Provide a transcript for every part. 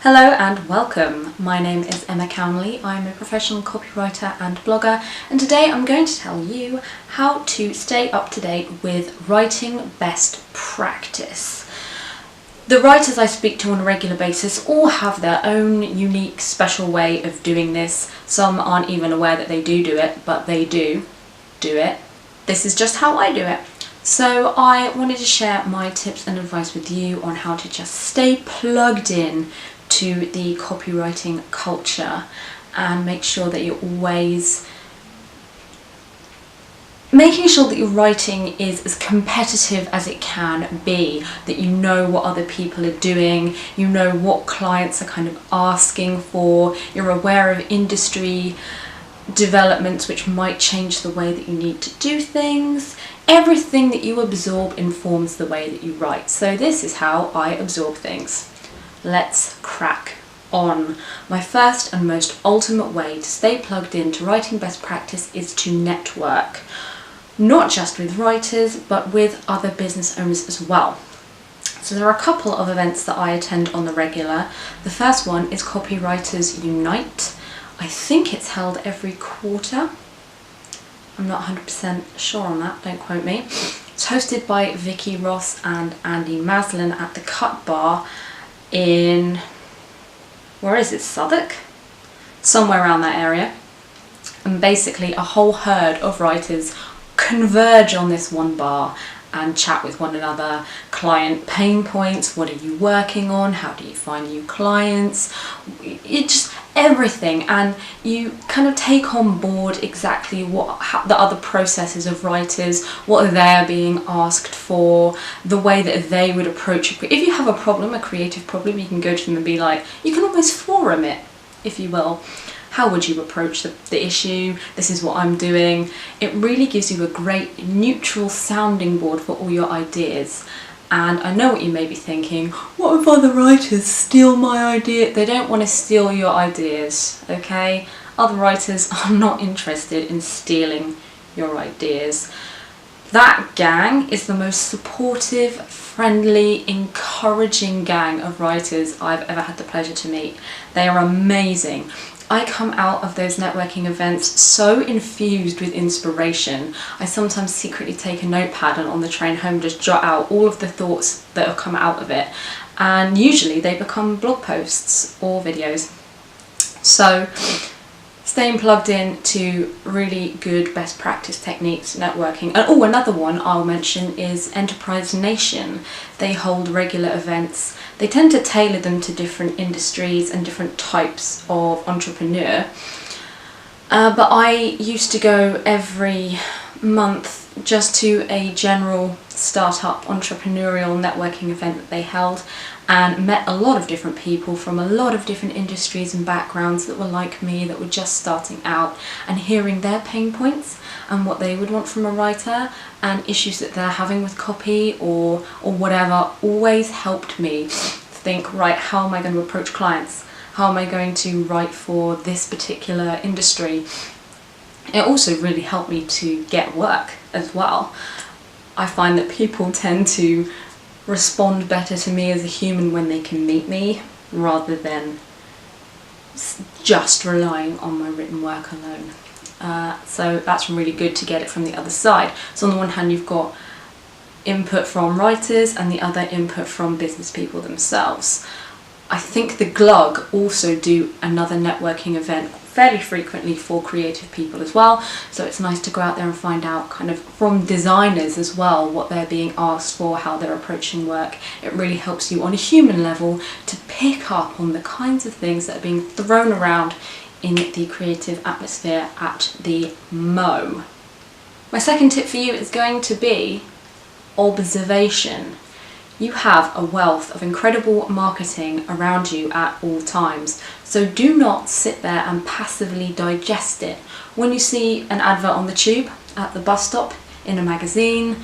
Hello and welcome. My name is Emma Cownley. I'm a professional copywriter and blogger, and today I'm going to tell you how to stay up to date with writing best practice. The writers I speak to on a regular basis all have their own unique, special way of doing this. Some aren't even aware that they do it, but they do it. This is just how I do it. So I wanted to share my tips and advice with you on how to just stay plugged in to the copywriting culture and make sure that you're always making sure that your writing is as competitive as it can be, that you know what other people are doing, you know what clients are kind of asking for, you're aware of industry developments which might change the way that you need to do things. Everything that you absorb informs the way that you write. So this is how I absorb things. Let's crack on. My first and most ultimate way to stay plugged in to writing best practice is to network. Not just with writers, but with other business owners as well. So there are a couple of events that I attend on the regular. The first one is Copywriters Unite. I think it's held every quarter. I'm not 100% sure on that, don't quote me. It's hosted by Vicky Ross and Andy Maslin at the Cut Bar in, where is it, Southwark? Somewhere around that area. And basically a whole herd of writers converge on this one bar and chat with one another. Client pain points, what are you working on, how do you find new clients, it just everything, and you kind of take on board exactly the other processes of writers, what they're being asked for, the way that they would approach it. If you have a problem, a creative problem, you can go to them and be like, you can almost forum it, if you will. How would you approach the issue? This is what I'm doing. It really gives you a great neutral sounding board for all your ideas. And I know what you may be thinking, what if other writers steal my idea? They don't want to steal your ideas, okay? Other writers are not interested in stealing your ideas. That gang is the most supportive, friendly, encouraging gang of writers I've ever had the pleasure to meet. They are amazing. I come out of those networking events so infused with inspiration. I sometimes secretly take a notepad and on the train home just jot out all of the thoughts that have come out of it. And usually they become blog posts or videos. So staying plugged in to really good best practice techniques, networking. And oh, another one I'll mention is Enterprise Nation. They hold regular events. They tend to tailor them to different industries and different types of entrepreneur. But I used to go every month just to a general startup entrepreneurial networking event that they held, and met a lot of different people from a lot of different industries and backgrounds that were like me, that were just starting out, and hearing their pain points and what they would want from a writer and issues that they're having with copy or whatever always helped me think, right, how am I going to approach clients? How am I going to write for this particular industry? It also really helped me to get work as well. I find that people tend to respond better to me as a human when they can meet me, rather than just relying on my written work alone. So that's really good to get it from the other side. So on the one hand you've got input from writers and the other input from business people themselves. I think the Glug also do another networking event fairly frequently for creative people as well, so it's nice to go out there and find out kind of from designers as well what they're being asked for, how they're approaching work. It really helps you on a human level to pick up on the kinds of things that are being thrown around in the creative atmosphere at the Mo. My second tip for you is going to be observation. You have a wealth of incredible marketing around you at all times, so do not sit there and passively digest it. When you see an advert on the tube, at the bus stop, in a magazine,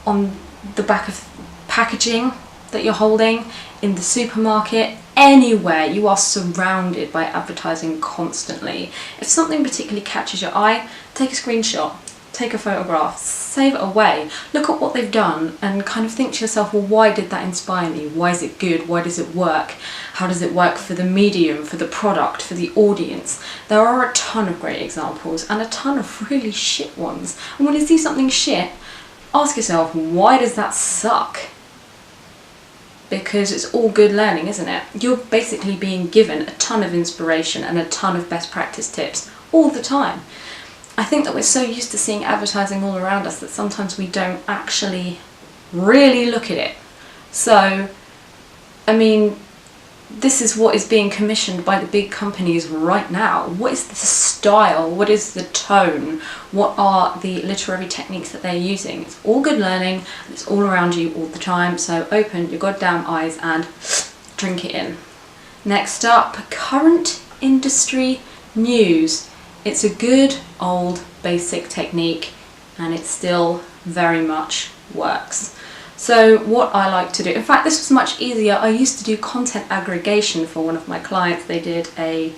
on the back of packaging that you're holding, in the supermarket, anywhere, you are surrounded by advertising constantly. If something particularly catches your eye, take a screenshot. take a photograph, save it away, look at what they've done and kind of think to yourself, well, why did that inspire me? Why is it good? Why does it work? How does it work for the medium, for the product, for the audience? There are a ton of great examples and a ton of really shit ones. And when you see something shit, ask yourself, why does that suck? Because it's all good learning, isn't it? You're basically being given a ton of inspiration and a ton of best practice tips all the time. I think that we're so used to seeing advertising all around us that sometimes we don't actually really look at it. So, I mean, this is what is being commissioned by the big companies right now. What is the style? What is the tone? What are the literary techniques that they're using? It's all good learning and it's all around you all the time. So open your goddamn eyes and drink it in. Next up, current industry news. It's a good old basic technique and it still very much works. So what I like to do, in fact this was much easier. I used to do content aggregation for one of my clients. They did a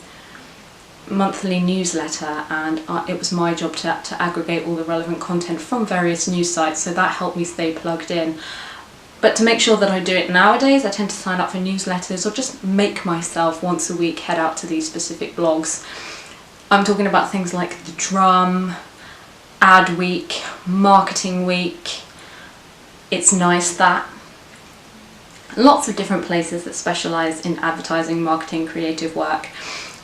monthly newsletter and it was my job to aggregate all the relevant content from various news sites, so that helped me stay plugged in. But to make sure that I do it nowadays, I tend to sign up for newsletters or just make myself once a week head out to these specific blogs. I'm talking about things like The Drum, Adweek, Marketing Week, It's Nice That. Lots of different places that specialise in advertising, marketing, creative work.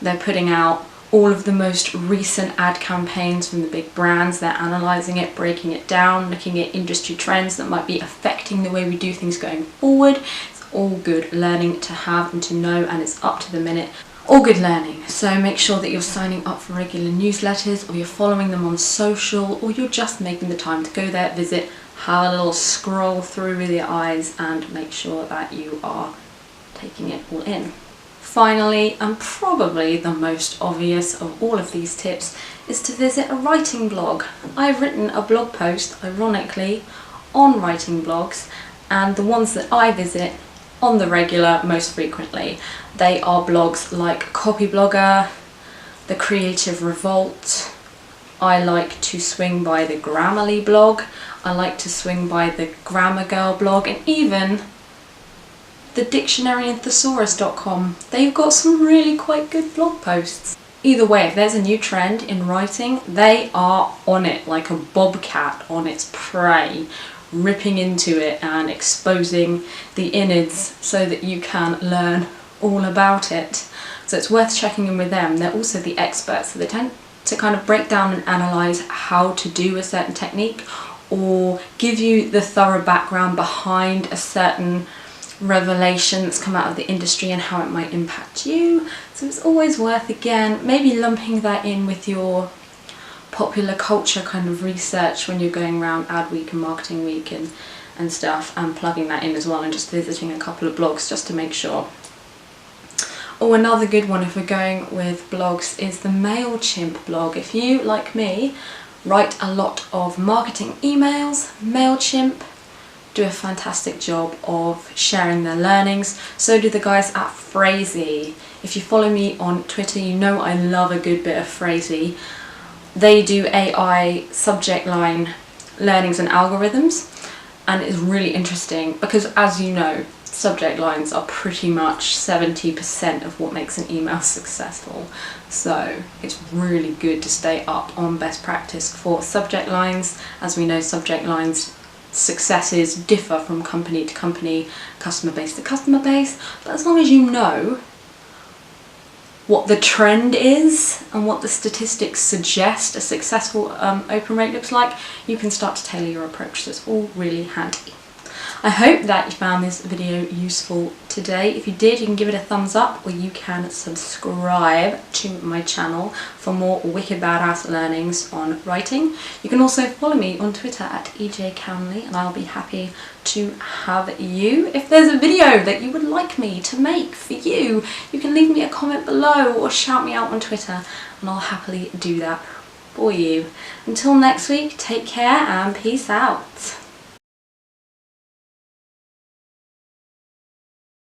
They're putting out all of the most recent ad campaigns from the big brands. They're analysing it, breaking it down, looking at industry trends that might be affecting the way we do things going forward. It's all good learning to have and to know, and it's up to the minute. All good learning. So make sure that you're signing up for regular newsletters, or you're following them on social, or you're just making the time to go there, visit, have a little scroll through with your eyes and make sure that you are taking it all in. Finally, and probably the most obvious of all of these tips, is to visit a writing blog. I've written a blog post, ironically, on writing blogs, and the ones that I visit on the regular most frequently, they are blogs like Copyblogger, the Creative Revolt. I like to swing by the Grammarly blog, I like to swing by the Grammar Girl blog, and even the dictionary and thesaurus.com. They've got some really quite good blog posts. Either way, if there's a new trend in writing, they are on it like a bobcat on its prey, ripping into it and exposing the innards so that you can learn all about it. So it's worth checking in with them. They're also the experts, so they tend to kind of break down and analyse how to do a certain technique, or give you the thorough background behind a certain revelation that's come out of the industry and how it might impact you. So it's always worth, again, maybe lumping that in with your popular culture kind of research when you're going around Adweek and Marketing Week and stuff, and plugging that in as well, and just visiting a couple of blogs just to make sure. Oh, another good one if we're going with blogs is the MailChimp blog. If you, like me, write a lot of marketing emails, MailChimp do a fantastic job of sharing their learnings. So do the guys at Phrasey. If you follow me on Twitter, you know I love a good bit of Phrasey. They do AI subject line learnings and algorithms, and it's really interesting because, as you know, subject lines are pretty much 70% of what makes an email successful. So it's really good to stay up on best practice for subject lines. As we know, subject lines successes differ from company to company, customer base to customer base, but as long as you know what the trend is and what the statistics suggest a successful open rate looks like, you can start to tailor your approach. So it's all really handy. I hope that you found this video useful today. If you did, you can give it a thumbs up, or you can subscribe to my channel for more wicked badass learnings on writing. You can also follow me on Twitter at ejcamley, and I'll be happy to have you. If there's a video that you would like me to make for you, you can leave me a comment below or shout me out on Twitter, and I'll happily do that for you. Until next week, take care and peace out.